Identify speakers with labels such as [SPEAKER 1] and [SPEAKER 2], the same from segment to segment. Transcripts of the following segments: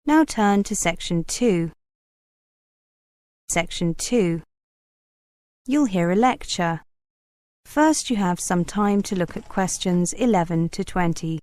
[SPEAKER 1] Now turn to Section 2. Section 2. You'll hear a lecture. First, you have some time to look at questions 11 to 20.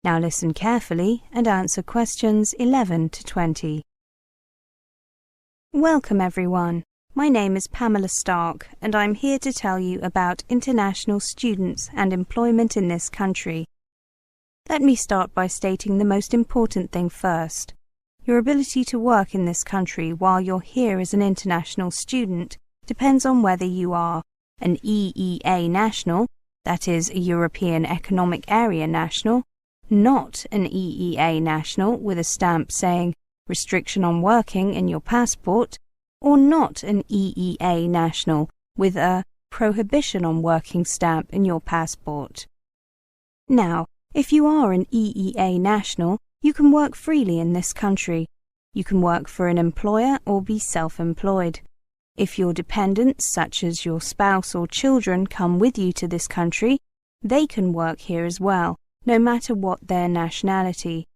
[SPEAKER 1] Now listen carefully and answer questions 11 to 20. Welcome everyone. My name is Pamela Stark and I'm here to tell you about international students and employment in this country. Let me start by stating the most important thing first. Your ability to work in this country while you're here as an international student depends on whether you are an EEA national, that is a European Economic Area national, not an EEA national with a stamp saying restriction on working in your passport, or not an EEA national with a prohibition on working stamp in your passport. Now, if you are an EEA national, you can work freely in this country. You can work for an employer or be self-employed. If your dependents, such as your spouse or children, come with you to this country, they can work here as well, no matter what their nationality.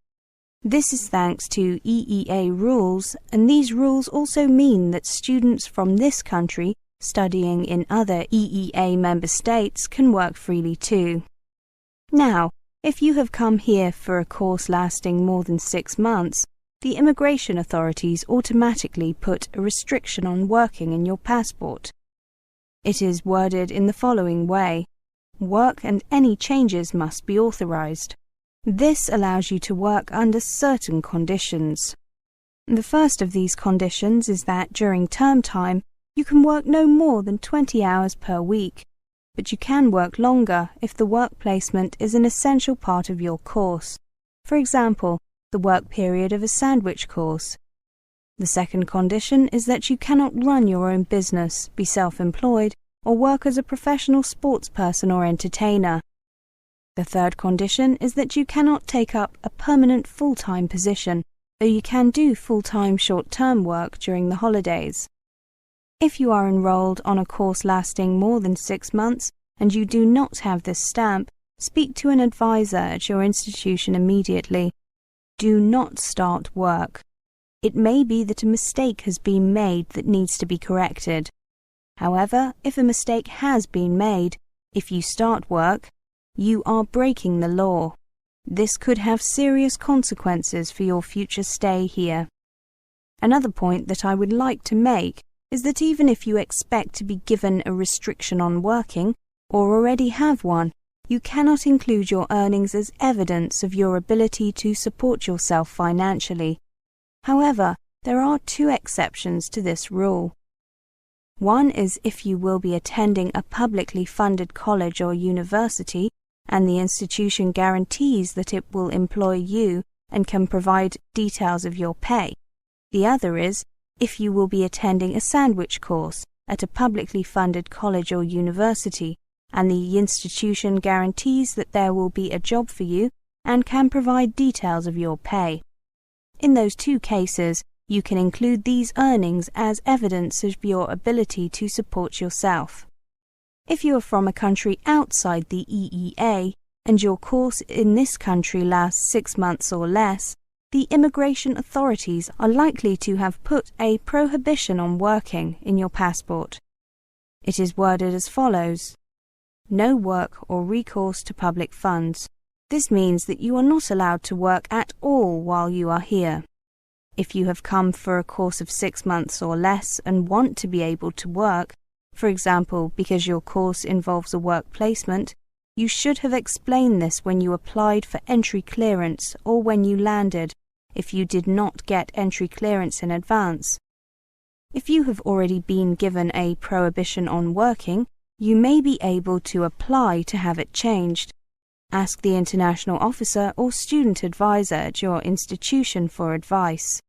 [SPEAKER 1] This is thanks to EEA rules, and these rules also mean that students from this country studying in other EEA member states can work freely too. Now, if you have come here for a course lasting more than 6 months, the immigration authorities automatically put a restriction on working in your passport. It is worded in the following way: work and any changes must be authorized. This allows you to work under certain conditions. The first of these conditions is that during term time you can work no more than 20 hours per week, but you can work longer if the work placement is an essential part of your course. For example, the work period of a sandwich course. The second condition is that you cannot run your own business, be self-employed, or work as a professional sports person or entertainer. The third condition is that you cannot take up a permanent full-time position, though you can do full-time short-term work during the holidays. If you are enrolled on a course lasting more than 6 months and you do not have this stamp, speak to an advisor at your institution immediately. Do not start work. It may be that a mistake has been made that needs to be corrected. However, if a mistake has been made, if you start work, you are breaking the law. This could have serious consequences for your future stay here. Another point that I would like to make is that even if you expect to be given a restriction on working, or already have one, you cannot include your earnings as evidence of your ability to support yourself financially. However, there are 2 exceptions to this rule. One is if you will be attending a publicly funded college or university, and the institution guarantees that it will employ you and can provide details of your pay. The other is if you will be attending a sandwich course at a publicly funded college or university, and the institution guarantees that there will be a job for you and can provide details of your pay. In those 2 cases, you can include these earnings as evidence of your ability to support yourself. If you are from a country outside the EEA and your course in this country lasts 6 months or less, the immigration authorities are likely to have put a prohibition on working in your passport. It is worded as follows: no work or recourse to public funds. This means that you are not allowed to work at all while you are here. If you have come for a course of 6 months or less and want to be able to work, for example because your course involves a work placement, you should have explained this when you applied for entry clearance or when you landed, if you did not get entry clearance in advance. If you have already been given a prohibition on working, you may be able to apply to have it changed. Ask the international officer or student advisor at your institution for advice.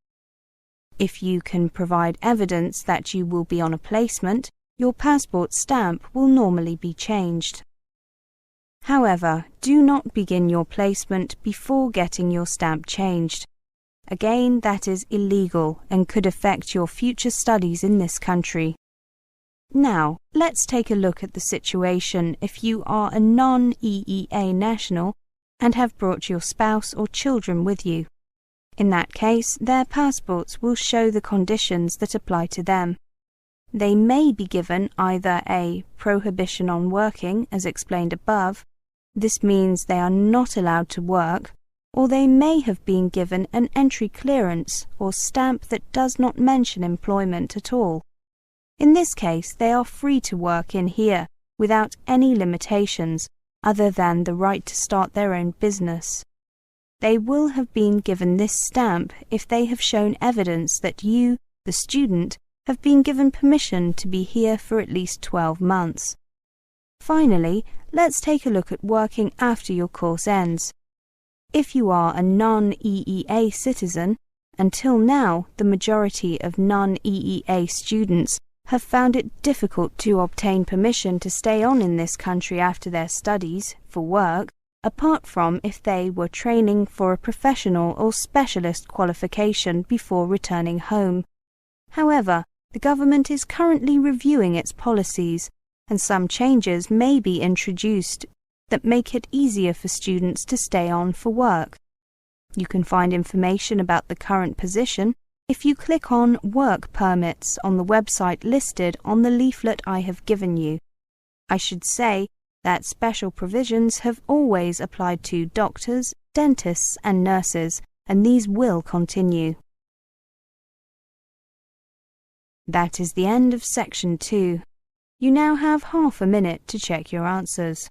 [SPEAKER 1] If you can provide evidence that you will be on a placement, your passport stamp will normally be changed. However, do not begin your placement before getting your stamp changed. Again, that is illegal and could affect your future studies in this country. Now, let's take a look at the situation if you are a non-EEA national and have brought your spouse or children with you. In that case, their passports will show the conditions that apply to them. They may be given either a prohibition on working, as explained above. This means they are not allowed to work, or they may have been given an entry clearance or stamp that does not mention employment at all. In this case, they are free to work in here without any limitations other than the right to start their own business. They will have been given this stamp if they have shown evidence that you, the student, have been given permission to be here for at least 12 months. Finally, let's take a look at working after your course ends. If you are a non-EEA citizen, until now the majority of non-EEA students have found it difficult to obtain permission to stay on in this country after their studies for work, apart from if they were training for a professional or specialist qualification before returning home. However, the government is currently reviewing its policies, and some changes may be introduced that make it easier for students to stay on for work. You can find information about the current position if you click on Work Permits on the website listed on the leaflet I have given you. I should say that special provisions have always applied to doctors, dentists and nurses, and these will continue. That is the end of section 2. You now have half a minute to check your answers.